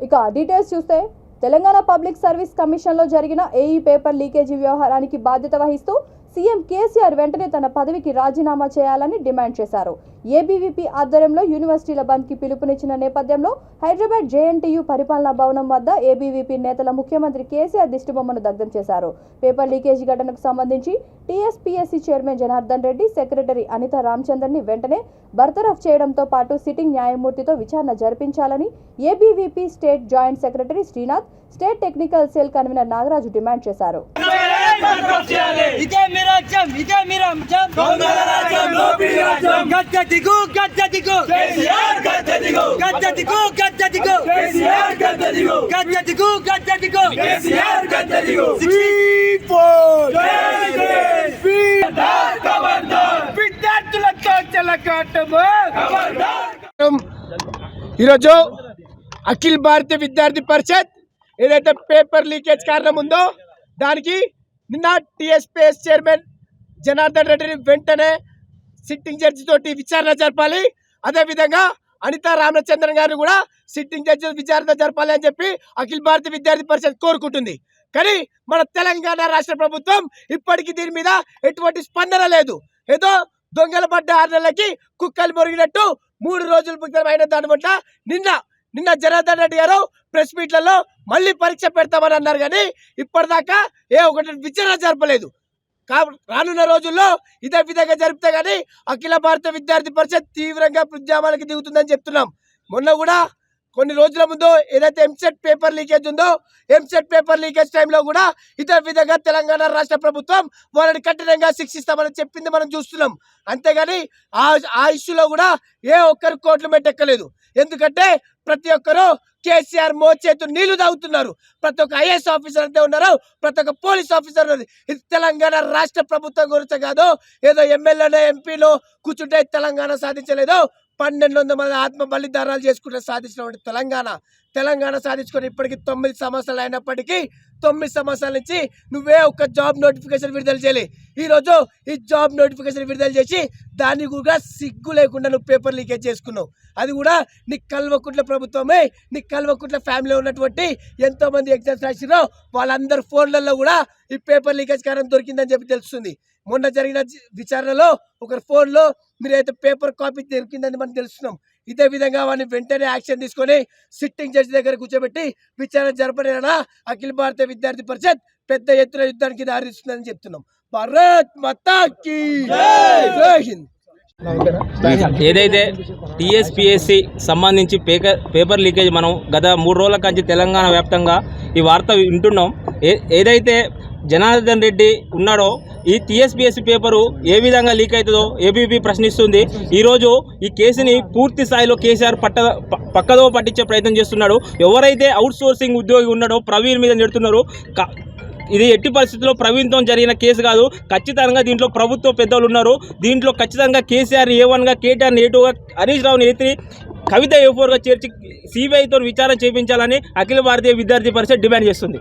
ఇక డీటెయిల్స్ చూస్తే Telangana public service కమిషన్లో జరిగిన ఏఈ పేపర్ లీకేజీ వ్యవహారానికి బాధ్యత వహిస్తూ సీఎం కేసీఆర్ వెంటనే తన పదవికి రాజీనామా చేయాలని డిమాండ్ చేశారు. ఏబీవీపీ ఆధ్వర్యంలో యూనివర్సిటీల బంద్కి పిలుపునిచ్చిన నేపథ్యంలో హైదరాబాద్ జేఎన్టీయూ పరిపాలనా భవనం వద్ద ఏబీవీపీ నేతల ముఖ్యమంత్రి కేసీఆర్ దిష్టిబొమ్మను దగ్ధం చేశారు. పేపర్ లీకేజీ ఘటనకు సంబంధించి TSPSC chairman Janardhan Reddy, secretary Anitha రామచందర్ని వెంటనే బర్తరఫ్ చేయడంతో పాటు సిట్టింగ్ న్యాయమూర్తితో విచారణ జరిపించాలని ABVP state joint secretary Srinath, state technical cell convener Nagaraju demand చేశారు. ఈరోజు అఖిల భారతీయ విద్యార్థి పరిషత్ ఏదైతే పేపర్ లీకేజ్ కారణం ఉందో దానికి నిన్న టీఎస్పీఎస్ చైర్మన్ జనార్దన్ రెడ్డిని వెంటనే సిట్టింగ్ జడ్జి తోటి విచారణ జరపాలి, అదేవిధంగా అనితా రామచంద్రన్ గారిని కూడా సిట్టింగ్ జడ్జి విచారణ జరపాలి అని చెప్పి అఖిల భారతీయ విద్యార్థి పరిషత్ కోరుకుంటుంది. కానీ మన తెలంగాణ రాష్ట్ర ప్రభుత్వం ఇప్పటికీ దీని మీద ఎటువంటి స్పందన లేదు. ఏదో దొంగల పడ్డ 6 నెలలకి కుక్కలు మొరిగినట్టు 3 రోజులు అయిన దాని వల్ల నిన్న జనార్దన్ రెడ్డి గారు ప్రెస్ మీట్లలో మళ్ళీ పరీక్ష పెడతామని అన్నారు. కానీ ఇప్పటిదాకా ఒకటి విచారణ జరపలేదు. రానున్న రోజుల్లో ఇదే విధంగా జరిపితే కానీ అఖిల భారత విద్యార్థి పరిషత్ తీవ్రంగా ఉద్యమాలకు దిగుతుందని చెప్తున్నాం. మొన్న కూడా కొన్ని రోజుల ముందు ఏదైతే ఎంసెట్ పేపర్ లీకేజ్ ఉందో ఎంసెట్ పేపర్ లీకేజ్ టైంలో కూడా ఇదే విధంగా తెలంగాణ రాష్ట్ర ప్రభుత్వం వాళ్ళని కఠినంగా శిక్షిస్తామని చెప్పింది మనం చూస్తున్నాం. అంతేగాని ఆ ఇష్యూలో కూడా ఒక్కరు కోర్టులు మెట్టెక్కలేదు. ఎందుకంటే ప్రతి ఒక్కరు కేసీఆర్ మోచేతు నీళ్లు తాగుతున్నారు. ప్రతి ఒక్క ఐఏఎస్ ఆఫీసర్ అంతే ఉన్నారు, ప్రతి ఒక్క పోలీస్ ఆఫీసర్ ఉన్నారు. ఇది తెలంగాణ రాష్ట్ర ప్రభుత్వం గురించి కాదు. ఏదో ఎమ్మెల్యేలో ఎంపీలో కూర్చుంటే తెలంగాణ సాధించలేదు. 1200 మంది ఆత్మ బలిదానాలు చేసుకుంటే సాధించినటువంటి తెలంగాణ సాధించుకొని ఇప్పటికీ 9 సంవత్సరాలు అయినప్పటికీ 9 సంవత్సరాల నుంచి నువ్వే ఒక్క జాబ్ నోటిఫికేషన్ విడుదల చేయాలి. ఈరోజు ఈ జాబ్ నోటిఫికేషన్ విడుదల చేసి దాన్ని కూడా సిగ్గు లేకుండా నువ్వు పేపర్ లీకేజ్ చేసుకున్నావు. అది కూడా నీ కల్వకుంట్ల ప్రభుత్వమే, నీ కల్వకుంట్ల ఫ్యామిలీలో ఉన్నటువంటి ఎంతోమంది ఎగ్జామ్స్ రాసిరో వాళ్ళందరి ఫోన్లలో కూడా ఈ పేపర్ లీకేజ్ కారణం దొరికిందని చెప్పి తెలుస్తుంది. మొన్న జరిగిన విచారణలో ఒకరి ఫోన్లో మీరైతే పేపర్ కాపీ దొరికిందని మనం తెలుస్తున్నాం. ఇదే విధంగా వాడిని వెంటనే యాక్షన్ తీసుకొని సిట్టింగ్ జడ్జి దగ్గర కూర్చోబెట్టి విచారణ జరపలేనా అఖిల భారతీయ విద్యార్థి పరిషత్ పెద్ద ఎత్తున యుద్ధానికి దారిస్తుందని చెప్తున్నాం. భారత్ మాతా కీ జై హింద్. ఏదైతే టీఎస్పీఎస్సీ సంబంధించి పేపర్ లీకేజ్ మనం గత 3 రోజుల నుంచి తెలంగాణ వ్యాప్తంగా ఈ వార్త వింటున్నాం. ఏదైతే జనార్దన్ రెడ్డి ఉన్నాడో ఈ టీఎస్పీఎస్సీ పేపరు ఏ విధంగా లీక్ అవుతుందో ఏబీవీపీ ప్రశ్నిస్తుంది. ఈరోజు ఈ కేసుని పూర్తి స్థాయిలో కేసీఆర్ పక్కదో పట్టించే ప్రయత్నం చేస్తున్నాడు. ఎవరైతే అవుట్ సోర్సింగ్ ఉద్యోగి ఉన్నాడో ప్రవీణ్ మీద నెడుతున్నారు. ఇది ఎట్టి పరిస్థితుల్లో ప్రవీణ్తో జరిగిన కేసు కాదు. ఖచ్చితంగా దీంట్లో ప్రభుత్వ పెద్దలు ఉన్నారు. దీంట్లో ఖచ్చితంగా కేసీఆర్ A1గా, కేటీఆర్ A2గా, హరీష్ రావుని A3, కవిత A4గా చేర్చి సిబిఐతో విచారణ చేయించాలని అఖిల భారతీయ విద్యార్థి పరిషత్ డిమాండ్ చేస్తుంది.